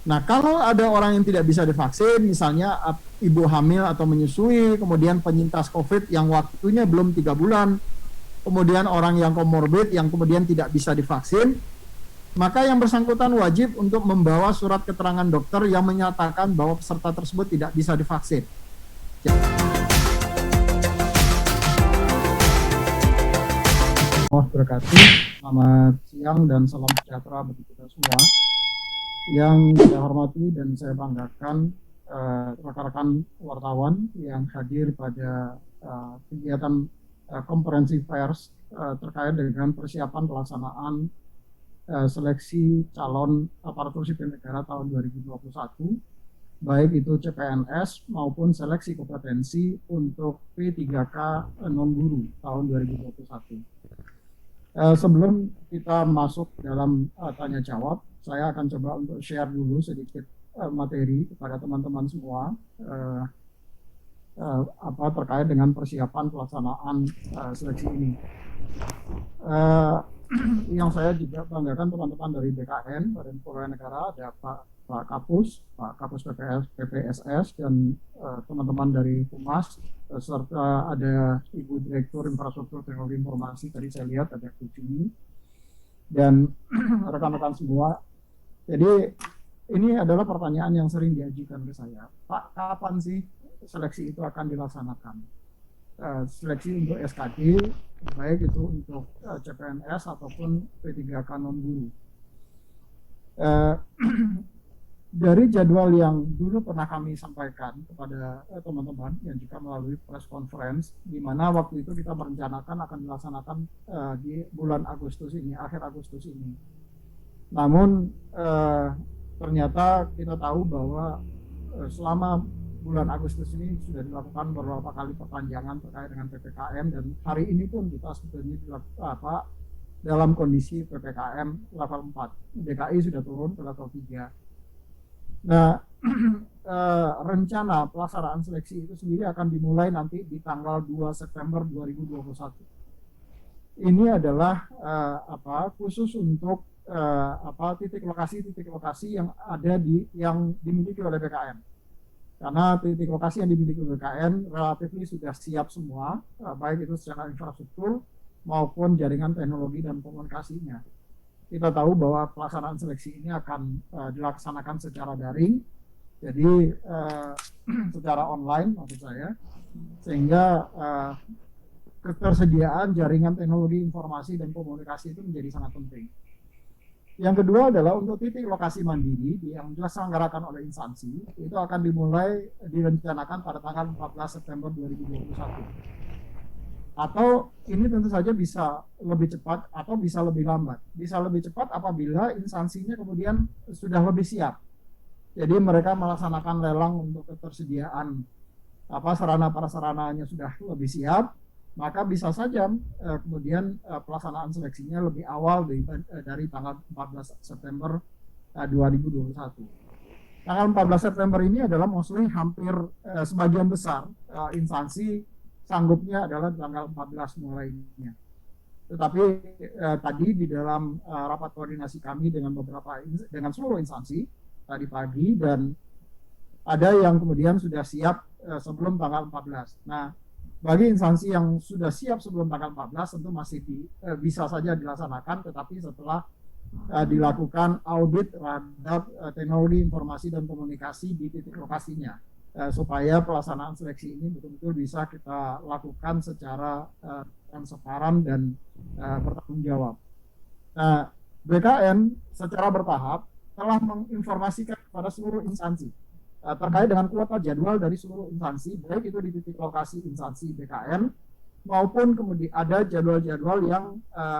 Nah, kalau ada orang yang tidak bisa divaksin, misalnya ibu hamil atau menyusui, kemudian penyintas COVID yang waktunya belum 3 bulan, kemudian orang yang komorbid yang kemudian tidak bisa divaksin, maka yang bersangkutan wajib untuk membawa surat keterangan dokter yang menyatakan bahwa peserta tersebut tidak bisa divaksin. Wabarakatuh. Selamat siang dan salam sejahtera bagi kita semua. Yang saya hormati dan saya banggakan rekan-rekan wartawan yang hadir pada kegiatan konferensi pers terkait dengan persiapan pelaksanaan seleksi calon aparatur sipil negara tahun 2021, baik itu CPNS maupun seleksi kompetensi untuk P3K non-guru tahun 2021. Sebelum kita masuk dalam tanya jawab, saya akan coba untuk share dulu sedikit materi kepada teman-teman semua terkait dengan persiapan pelaksanaan seleksi ini. Yang saya juga banggakan teman-teman dari BKN, Badan Kepegawaian Negara, ada Pak Kapus PPSS, dan teman-teman dari Humas, serta ada Ibu Direktur Infrastruktur Teknologi Informasi, tadi saya lihat ada Kucing, dan rekan-rekan semua. Jadi ini adalah pertanyaan yang sering diajukan ke saya, Pak, kapan sih seleksi itu akan dilaksanakan? Seleksi untuk SKD, baik itu untuk CPNS ataupun P3K non-guru. Dari jadwal yang dulu pernah kami sampaikan kepada teman-teman yang juga melalui press conference, di mana waktu itu kita merencanakan akan dilaksanakan di bulan Agustus ini, akhir Agustus ini. Namun ternyata kita tahu bahwa selama bulan Agustus ini sudah dilakukan beberapa kali perpanjangan terkait dengan PPKM, dan hari ini pun kita sebetulnya dalam kondisi PPKM level 4. DKI sudah turun ke level 3. Nah, rencana pelaksanaan seleksi itu sendiri akan dimulai nanti di tanggal 2 September 2021. Ini adalah khusus untuk titik lokasi yang ada yang dimiliki oleh BKN. Karena titik lokasi yang dimiliki BKN relatif sudah siap semua, baik itu secara infrastruktur maupun jaringan teknologi dan komunikasinya. Kita tahu bahwa pelaksanaan seleksi ini akan dilaksanakan secara daring, jadi secara online maksud saya, sehingga ketersediaan jaringan teknologi informasi dan komunikasi itu menjadi sangat penting. Yang kedua adalah untuk titik lokasi mandiri yang diselenggarakan oleh instansi, itu akan direncanakan pada tanggal 14 September 2021. Atau ini tentu saja bisa lebih cepat atau bisa lebih lambat. Bisa lebih cepat apabila instansinya kemudian sudah lebih siap. Jadi mereka melaksanakan lelang untuk ketersediaan sarana prasarananya sudah lebih siap, maka bisa saja kemudian pelaksanaan seleksinya lebih awal dari tanggal 14 September 2021. Tanggal 14 September ini adalah mostly hampir sebagian besar instansi sanggupnya adalah tanggal 14 mulainya. Tetapi tadi di dalam rapat koordinasi kami dengan seluruh instansi tadi pagi, dan ada yang kemudian sudah siap sebelum tanggal 14. Nah, bagi instansi yang sudah siap sebelum tanggal 14 tentu masih bisa saja dilaksanakan, tetapi setelah dilakukan audit terhadap teknologi informasi dan komunikasi di titik lokasinya, supaya pelaksanaan seleksi ini betul-betul bisa kita lakukan secara transparan dan bertanggung jawab. Nah, BKN secara bertahap telah menginformasikan kepada seluruh instansi terkait dengan kuota jadwal dari seluruh instansi, baik itu di titik lokasi instansi BKN maupun kemudian ada jadwal-jadwal yang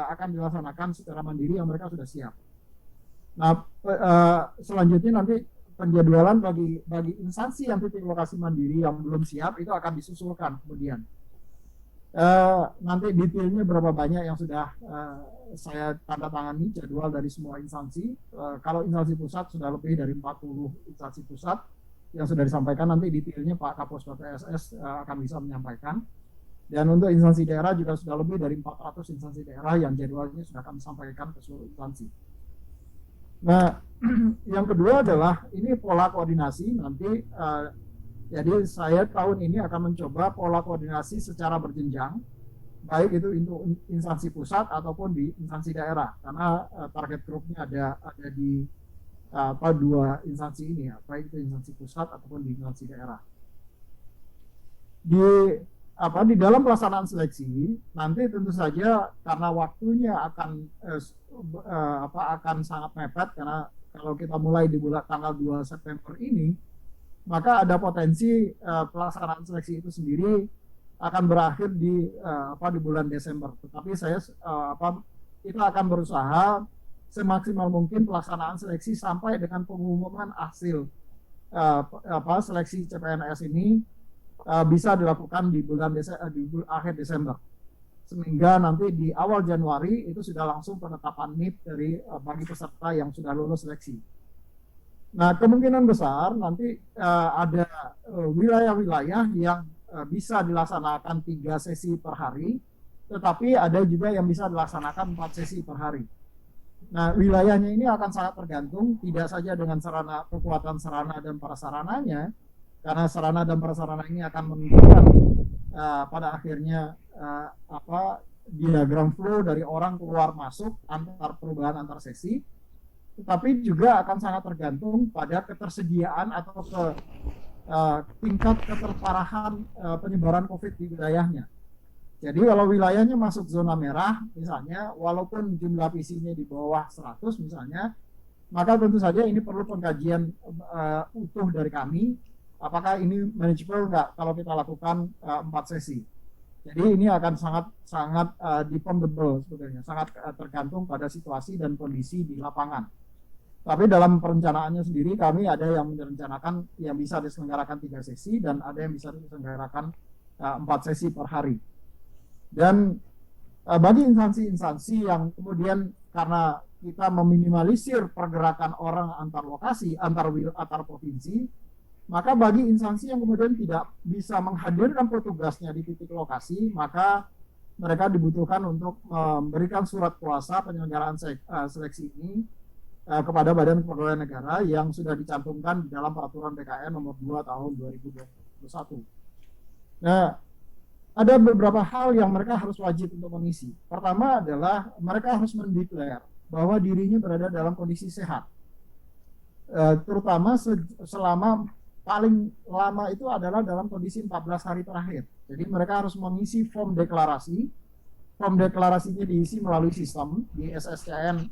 akan dilaksanakan secara mandiri yang mereka sudah siap. Nah, selanjutnya nanti penjadwalan bagi instansi yang titik lokasi mandiri yang belum siap itu akan disusulkan kemudian. Nanti detailnya berapa banyak yang sudah saya tanda tangani jadwal dari semua instansi. Kalau instansi pusat sudah lebih dari 40 instansi pusat yang sudah disampaikan, nanti detailnya Pak Kapus PPSS akan bisa menyampaikan. Dan untuk instansi daerah juga sudah lebih dari 400 instansi daerah yang jadwalnya sudah kami sampaikan ke seluruh instansi. Nah, yang kedua adalah ini pola koordinasi nanti. Jadi saya tahun ini akan mencoba pola koordinasi secara berjenjang, baik itu untuk instansi pusat ataupun di instansi daerah, karena target grupnya ada di dua instansi ini ya, baik itu instansi pusat ataupun di instansi daerah. Di di dalam pelaksanaan seleksi nanti tentu saja karena waktunya akan sangat mepet, karena kalau kita mulai di bulan tanggal 2 September ini, maka ada potensi pelaksanaan seleksi itu sendiri akan berakhir di bulan Desember. Tetapi kita akan berusaha semaksimal mungkin pelaksanaan seleksi sampai dengan pengumuman hasil seleksi CPNS ini bisa dilakukan di akhir Desember, sehingga nanti di awal Januari itu sudah langsung penetapan NIP dari bagi peserta yang sudah lulus seleksi. Nah, kemungkinan besar nanti ada wilayah-wilayah yang bisa dilaksanakan 3 sesi per hari, tetapi ada juga yang bisa dilaksanakan 4 sesi per hari. Nah, wilayahnya ini akan sangat tergantung tidak saja dengan kekuatan sarana dan prasarananya, karena sarana dan prasarana ini akan menentukan pada akhirnya diagram flow dari orang keluar masuk perubahan antar sesi, tetapi juga akan sangat tergantung pada ketersediaan atau tingkat keterparahan penyebaran COVID di wilayahnya. Jadi kalau wilayahnya masuk zona merah misalnya, walaupun jumlah PC-nya di bawah 100 misalnya, maka tentu saja ini perlu pengkajian utuh dari kami. Apakah ini manageable nggak kalau kita lakukan 4 sesi? Jadi ini akan sangat dependable sebetulnya, sangat tergantung pada situasi dan kondisi di lapangan. Tapi dalam perencanaannya sendiri kami ada yang merencanakan yang bisa diselenggarakan 3 sesi dan ada yang bisa diselenggarakan 4 sesi per hari. Dan bagi instansi-instansi yang kemudian karena kita meminimalisir pergerakan orang antar lokasi, antar provinsi, maka bagi instansi yang kemudian tidak bisa menghadirkan petugasnya di titik lokasi, maka mereka dibutuhkan untuk memberikan surat kuasa penyelenggaraan seleksi ini kepada Badan Kepegawaian Negara yang sudah dicantumkan di dalam Peraturan BKN nomor 2 tahun 2021. Nah, ada beberapa hal yang mereka harus wajib untuk mengisi. Pertama adalah mereka harus mendeklar bahwa dirinya berada dalam kondisi sehat, terutama selama paling lama itu adalah dalam kondisi 14 hari terakhir. Jadi mereka harus mengisi form deklarasi. Form deklarasinya diisi melalui sistem di SSCASN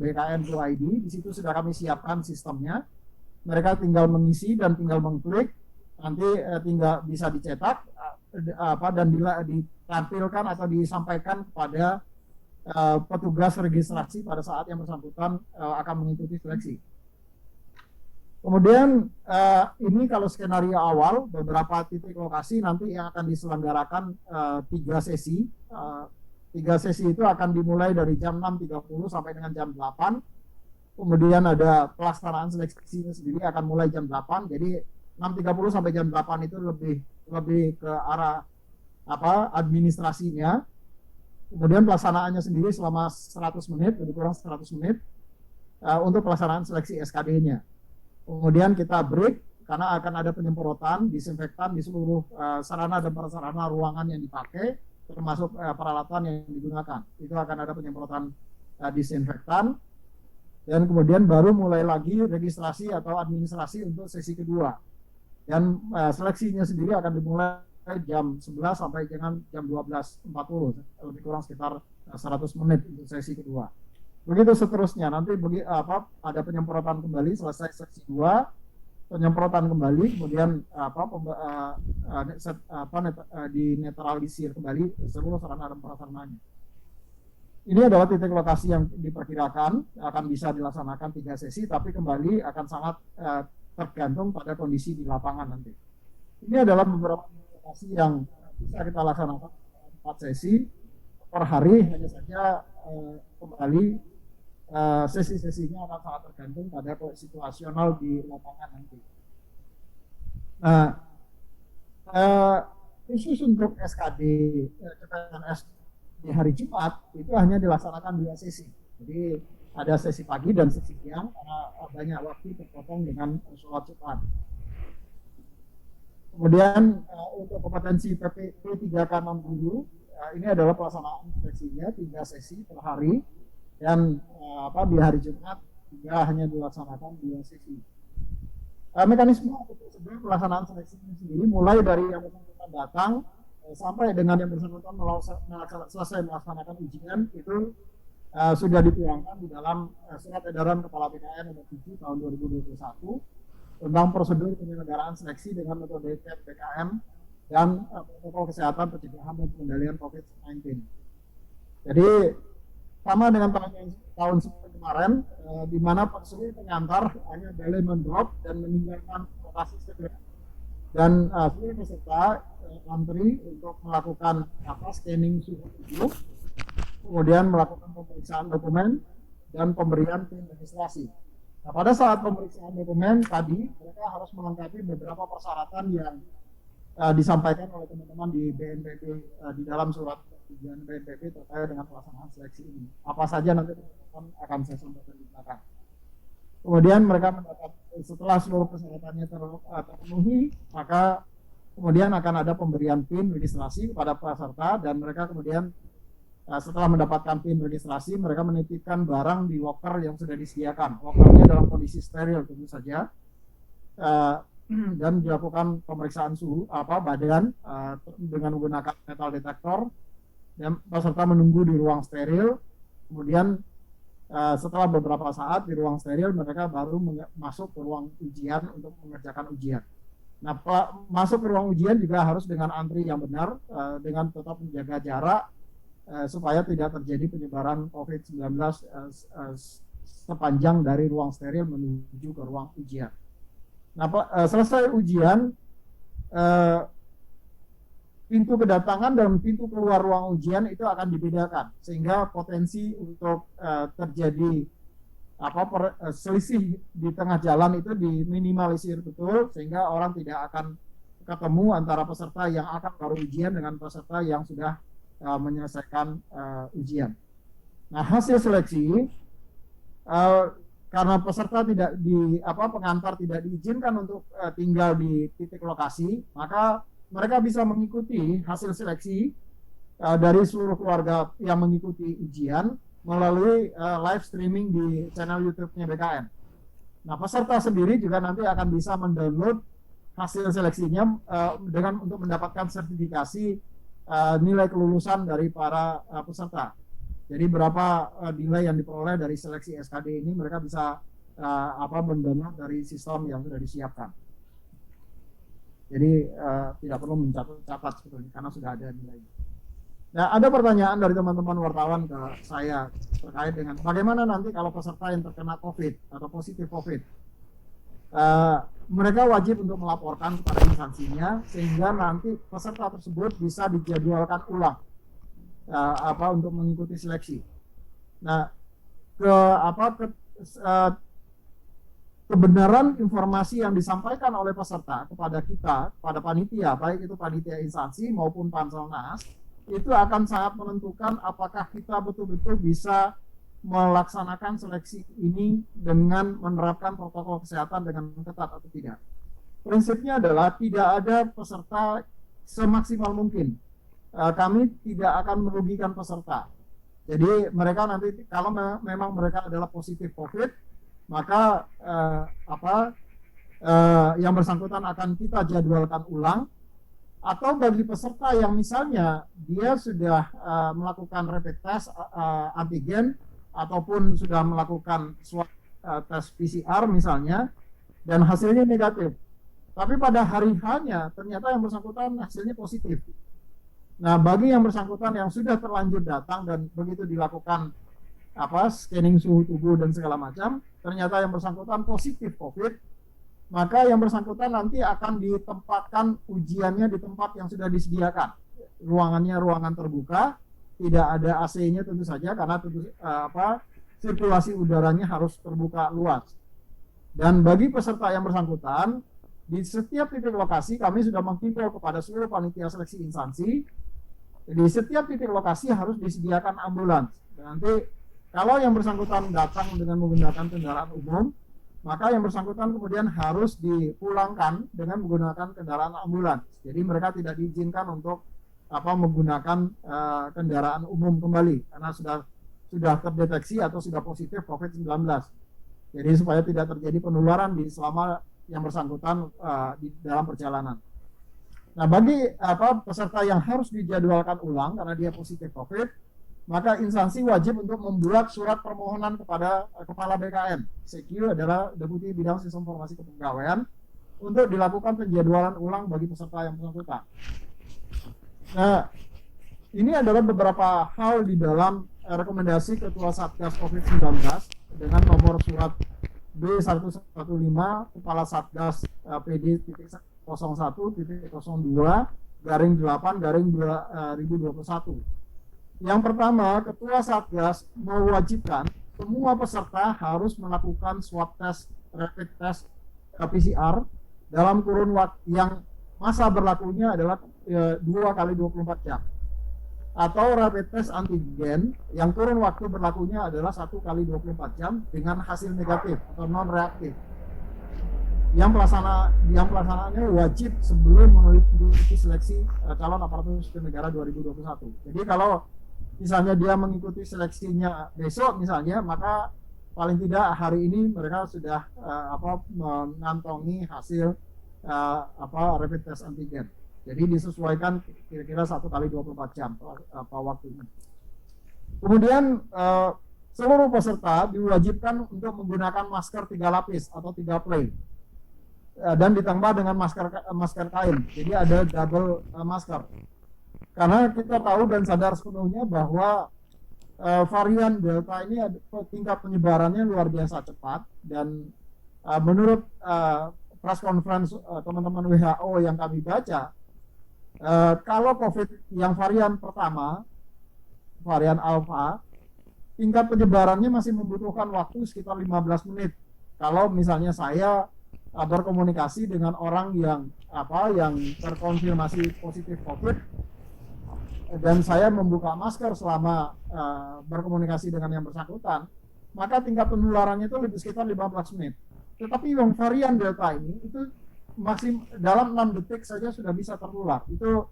BKN.id. Di situ sudah kami siapkan sistemnya. Mereka tinggal mengisi dan tinggal mengklik. Nanti tinggal bisa dicetak dan ditampilkan atau disampaikan kepada petugas registrasi pada saat yang bersangkutan akan mengikuti seleksi. Kemudian ini kalau skenario awal, beberapa titik lokasi nanti yang akan diselenggarakan 3 sesi. 3 sesi itu akan dimulai dari jam 6.30 sampai dengan jam 8. Kemudian ada pelaksanaan seleksinya sendiri akan mulai jam 8. Jadi 6.30 sampai jam 8 itu lebih ke arah administrasinya. Kemudian pelaksanaannya sendiri selama 100 menit, lebih kurang 100 menit untuk pelaksanaan seleksi SKD-nya. Kemudian kita break karena akan ada penyemprotan disinfektan di seluruh sarana dan prasarana ruangan yang dipakai, termasuk peralatan yang digunakan. Itu akan ada penyemprotan disinfektan, dan kemudian baru mulai lagi registrasi atau administrasi untuk sesi kedua. Dan seleksinya sendiri akan dimulai jam 11 sampai dengan jam 12.40, lebih kurang sekitar 100 menit untuk sesi kedua. Begitu seterusnya, nanti ada penyemprotan kembali, selesai sesi 2, penyemprotan kembali, kemudian dinetralisir kembali seluruh sarana dan prasarananya. Ini adalah titik lokasi yang diperkirakan akan bisa dilaksanakan 3 sesi, tapi kembali akan sangat tergantung pada kondisi di lapangan nanti. Ini adalah beberapa lokasi yang bisa kita laksanakan 4 sesi per hari, hanya saja kembali sesi-sesinya akan sangat tergantung pada situasional di lapangan nanti. Nah, khusus untuk SKD CPNS di hari Jumat itu hanya dilaksanakan 2 sesi. Jadi ada sesi pagi dan sesi siang karena banyak waktu terpotong dengan sholat Jumat. Kemudian untuk kompetensi P3K60 ini adalah pelaksanaan seleksinya 3 sesi per hari dan di hari Jumat juga hanya dilaksanakan 2 sesi. Mekanisme untuk pelaksanaan seleksi ini sendiri mulai dari yang bersangkutan datang sampai dengan yang bersangkutan selesai melaksanakan ujian itu sudah dituangkan di dalam surat edaran Kepala PKN nomor 7 tahun 2021 tentang prosedur penyelenggaraan seleksi dengan metode PKM dan protokol kesehatan pencegahan dan pengendalian COVID-19. Jadi sama dengan tahun kemarin, di mana seluruh pengantar hanya boleh mendrop dan meninggalkan lokasi segera. Dan seluruh peserta antri untuk melakukan scanning suhu tubuh, kemudian melakukan pemeriksaan dokumen dan pemberian PIN registrasi. Nah, pada saat pemeriksaan dokumen tadi, mereka harus melengkapi beberapa persyaratan yang disampaikan oleh teman-teman di BNPB di dalam surat tujuan BNPB terkait dengan pelaksanaan seleksi ini. Apa saja nanti teman-teman akan saya sampaikan di belakang. Kemudian mereka mendapat setelah seluruh persyaratannya terpenuhi, maka kemudian akan ada pemberian PIN registrasi kepada peserta dan mereka kemudian setelah mendapatkan PIN registrasi, mereka menitipkan barang di loker yang sudah disediakan. Lokernya dalam kondisi steril tentu saja, dan dilakukan pemeriksaan suhu badan dengan menggunakan metal detektor, dan peserta menunggu di ruang steril. Kemudian setelah beberapa saat di ruang steril, mereka baru masuk ke ruang ujian untuk mengerjakan ujian. Nah, masuk ke ruang ujian juga harus dengan antri yang benar, dengan tetap menjaga jarak, supaya tidak terjadi penyebaran COVID-19 sepanjang dari ruang steril menuju ke ruang ujian. Nah, selesai ujian, pintu kedatangan dan pintu keluar ruang ujian itu akan dibedakan, sehingga potensi untuk terjadi selisih di tengah jalan itu diminimalisir betul, sehingga orang tidak akan ketemu antara peserta yang akan baru ujian dengan peserta yang sudah menyelesaikan ujian. Nah, hasil seleksi karena peserta tidak pengantar tidak diizinkan untuk tinggal di titik lokasi, maka mereka bisa mengikuti hasil seleksi dari seluruh keluarga yang mengikuti ujian melalui live streaming di channel YouTube-nya BKN. Nah, peserta sendiri juga nanti akan bisa mendownload hasil seleksinya untuk mendapatkan sertifikasi nilai kelulusan dari para peserta. Jadi berapa nilai yang diperoleh dari seleksi SKD ini mereka bisa mendownload dari sistem yang sudah disiapkan. Jadi tidak perlu mencatat sebetulnya karena sudah ada nilainya. Nah, ada pertanyaan dari teman-teman wartawan ke saya terkait dengan bagaimana nanti kalau peserta yang terkena COVID atau positif COVID. Mereka wajib untuk melaporkan kepada instansinya sehingga nanti peserta tersebut bisa dijadwalkan ulang untuk mengikuti seleksi. Nah, kebenaran informasi yang disampaikan oleh peserta kepada kita, pada panitia, baik itu panitia instansi maupun Panselnas, itu akan sangat menentukan apakah kita betul-betul bisa melaksanakan seleksi ini dengan menerapkan protokol kesehatan dengan ketat atau tidak. Prinsipnya adalah tidak ada peserta semaksimal mungkin. Kami tidak akan merugikan peserta. Jadi mereka nanti kalau memang mereka adalah positif COVID, maka yang bersangkutan akan kita jadwalkan ulang. Atau bagi peserta yang misalnya dia sudah melakukan rapid test antigen ataupun sudah melakukan swab tes PCR misalnya dan hasilnya negatif, tapi pada hari H-nya ternyata yang bersangkutan hasilnya positif. Nah, bagi yang bersangkutan yang sudah terlanjur datang dan begitu dilakukan scanning suhu tubuh dan segala macam, ternyata yang bersangkutan positif COVID, maka yang bersangkutan nanti akan ditempatkan ujiannya di tempat yang sudah disediakan. Ruangannya ruangan terbuka, tidak ada AC-nya tentu saja karena sirkulasi udaranya harus terbuka luas. Dan bagi peserta yang bersangkutan, di setiap titik lokasi kami sudah menghimbau kepada seluruh panitia seleksi instansi, di setiap titik lokasi harus disediakan ambulans. Dan nanti Kalau yang bersangkutan datang dengan menggunakan kendaraan umum, maka yang bersangkutan kemudian harus dipulangkan dengan menggunakan kendaraan ambulans. Jadi mereka tidak diizinkan untuk menggunakan kendaraan umum kembali karena sudah terdeteksi atau sudah positif COVID-19. Jadi supaya tidak terjadi penularan selama yang bersangkutan di dalam perjalanan. Nah, bagi peserta yang harus dijadwalkan ulang karena dia positif COVID, maka instansi wajib untuk membuat surat permohonan kepada Kepala BKN. CQ adalah Deputi Bidang Sistem Informasi Kepegawaian untuk dilakukan penjadwalan ulang bagi peserta yang bersangkutan. Nah, ini adalah beberapa hal di dalam rekomendasi Ketua Satgas COVID-19 dengan nomor surat B115 Kepala Satgas PD 01.02/8/2021. Yang pertama, Ketua Satgas mewajibkan semua peserta harus melakukan swab test, rapid test PCR dalam kurun waktu yang masa berlakunya adalah 2 kali 24 jam. Atau rapid test antigen yang kurun waktu berlakunya adalah 1 kali 24 jam dengan hasil negatif atau non reaktif. Yang pelaksanaannya wajib sebelum mengikuti seleksi calon aparatur sipil negara 2021. Jadi kalau misalnya dia mengikuti seleksinya besok misalnya, maka paling tidak hari ini mereka sudah mengantongi hasil rapid test antigen. Jadi disesuaikan kira-kira 1 kali 24 jam waktunya. Kemudian seluruh peserta diwajibkan untuk menggunakan masker 3 lapis atau 3 play dan ditambah dengan masker kain. Jadi ada double masker. Karena kita tahu dan sadar sepenuhnya bahwa varian Delta ini tingkat penyebarannya luar biasa cepat, dan menurut press conference teman-teman WHO yang kami baca, kalau COVID yang varian pertama, varian Alpha, tingkat penyebarannya masih membutuhkan waktu sekitar 15 menit. Kalau misalnya saya berkomunikasi dengan orang yang terkonfirmasi positif COVID dan saya membuka masker selama berkomunikasi dengan yang bersangkutan, maka tingkat penularannya itu lebih sekitar 15 menit. Tetapi yang varian Delta ini itu masih dalam 6 detik saja sudah bisa tertular. Itu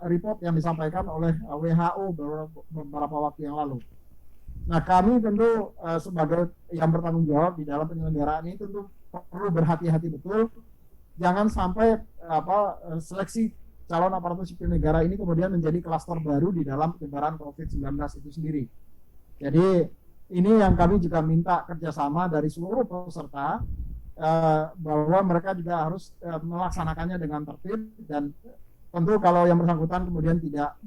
report yang disampaikan oleh WHO beberapa waktu yang lalu. Nah, kami tentu sebagai yang bertanggung jawab di dalam penyelenggaraan ini tentu perlu berhati-hati betul, jangan sampai seleksi calon aparatur sipil negara ini kemudian menjadi klaster baru di dalam penyebaran COVID-19 itu sendiri. Jadi ini yang kami juga minta kerjasama dari seluruh peserta, bahwa mereka juga harus melaksanakannya dengan tertib, dan tentu kalau yang bersangkutan kemudian tidak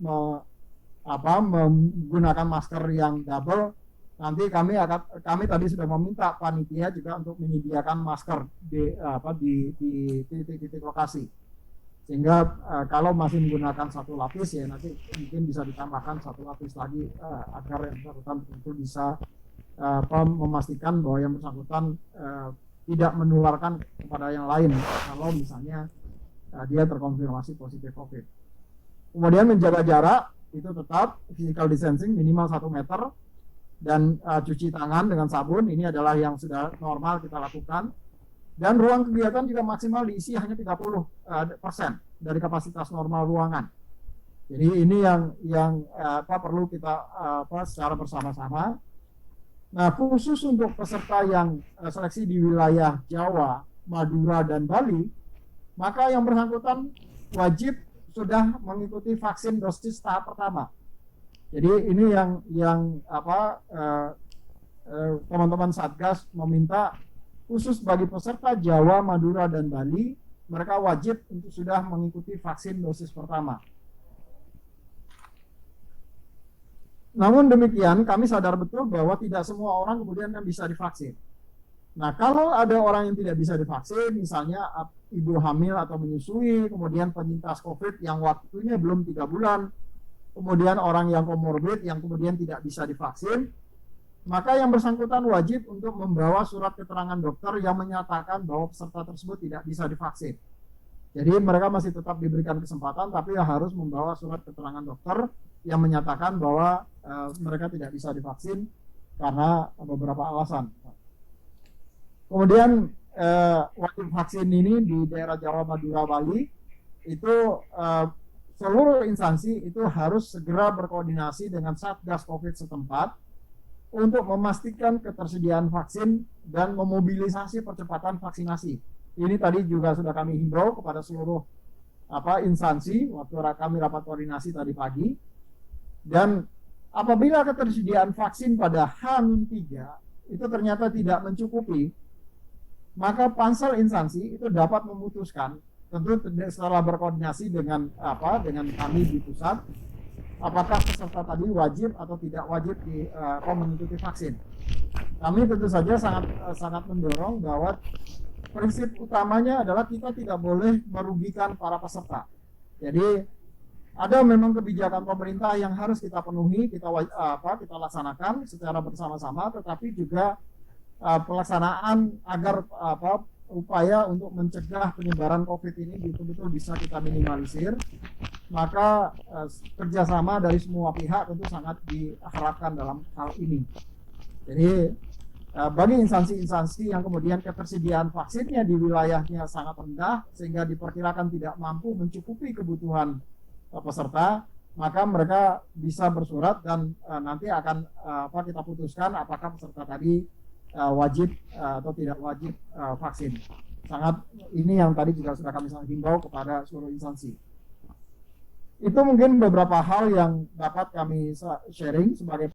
menggunakan masker yang double, nanti kami tadi sudah meminta panitia juga untuk menyediakan masker di titik-titik lokasi, sehingga kalau masih menggunakan 1 lapis ya nanti mungkin bisa ditambahkan 1 lapis lagi agar yang bersangkutan tentu bisa memastikan bahwa yang bersangkutan tidak menularkan kepada yang lain kalau misalnya dia terkonfirmasi positif COVID. Kemudian menjaga jarak itu tetap physical distancing minimal 1 meter, dan cuci tangan dengan sabun ini adalah yang sudah normal kita lakukan. Dan ruang kegiatan juga maksimal diisi hanya 30% dari kapasitas normal ruangan. Jadi ini yang perlu kita secara bersama-sama. Nah, khusus untuk peserta yang seleksi di wilayah Jawa, Madura, dan Bali, maka yang bersangkutan wajib sudah mengikuti vaksin dosis tahap pertama. Jadi ini yang teman-teman Satgas meminta khusus bagi peserta Jawa, Madura, dan Bali, mereka wajib untuk sudah mengikuti vaksin dosis pertama. Namun demikian, kami sadar betul bahwa tidak semua orang kemudian yang bisa divaksin. Nah, kalau ada orang yang tidak bisa divaksin, misalnya ibu hamil atau menyusui, kemudian penyintas COVID yang waktunya belum 3 bulan, kemudian orang yang komorbid yang kemudian tidak bisa divaksin, maka yang bersangkutan wajib untuk membawa surat keterangan dokter yang menyatakan bahwa peserta tersebut tidak bisa divaksin. Jadi mereka masih tetap diberikan kesempatan, tapi harus membawa surat keterangan dokter yang menyatakan bahwa mereka tidak bisa divaksin karena beberapa alasan. Kemudian wajib vaksin ini di daerah Jawa, Madura, Bali itu seluruh instansi itu harus segera berkoordinasi dengan Satgas COVID setempat untuk memastikan ketersediaan vaksin dan memobilisasi percepatan vaksinasi. Ini tadi juga sudah kami himbau kepada seluruh instansi waktu kami rapat koordinasi tadi pagi. Dan apabila ketersediaan vaksin pada H-3 itu ternyata tidak mencukupi, maka pansel instansi itu dapat memutuskan, tentu setelah berkoordinasi dengan kami di pusat, apakah peserta tadi wajib atau tidak wajib mengikuti vaksin. Kami tentu saja sangat mendorong bahwa prinsip utamanya adalah kita tidak boleh merugikan para peserta. Jadi ada memang kebijakan pemerintah yang harus kita penuhi, kita laksanakan secara bersama-sama, tetapi juga pelaksanaan agar upaya untuk mencegah penyebaran COVID ini betul-betul bisa kita minimalisir, maka kerjasama dari semua pihak tentu sangat diharapkan dalam hal ini. Jadi bagi instansi-instansi yang kemudian ketersediaan vaksinnya di wilayahnya sangat rendah sehingga diperkirakan tidak mampu mencukupi kebutuhan peserta, maka mereka bisa bersurat dan nanti akan kita putuskan apakah peserta tadi wajib atau tidak wajib vaksin. Ini yang tadi juga sudah kami himbau kepada seluruh instansi. Itu mungkin beberapa hal yang dapat kami sharing sebagai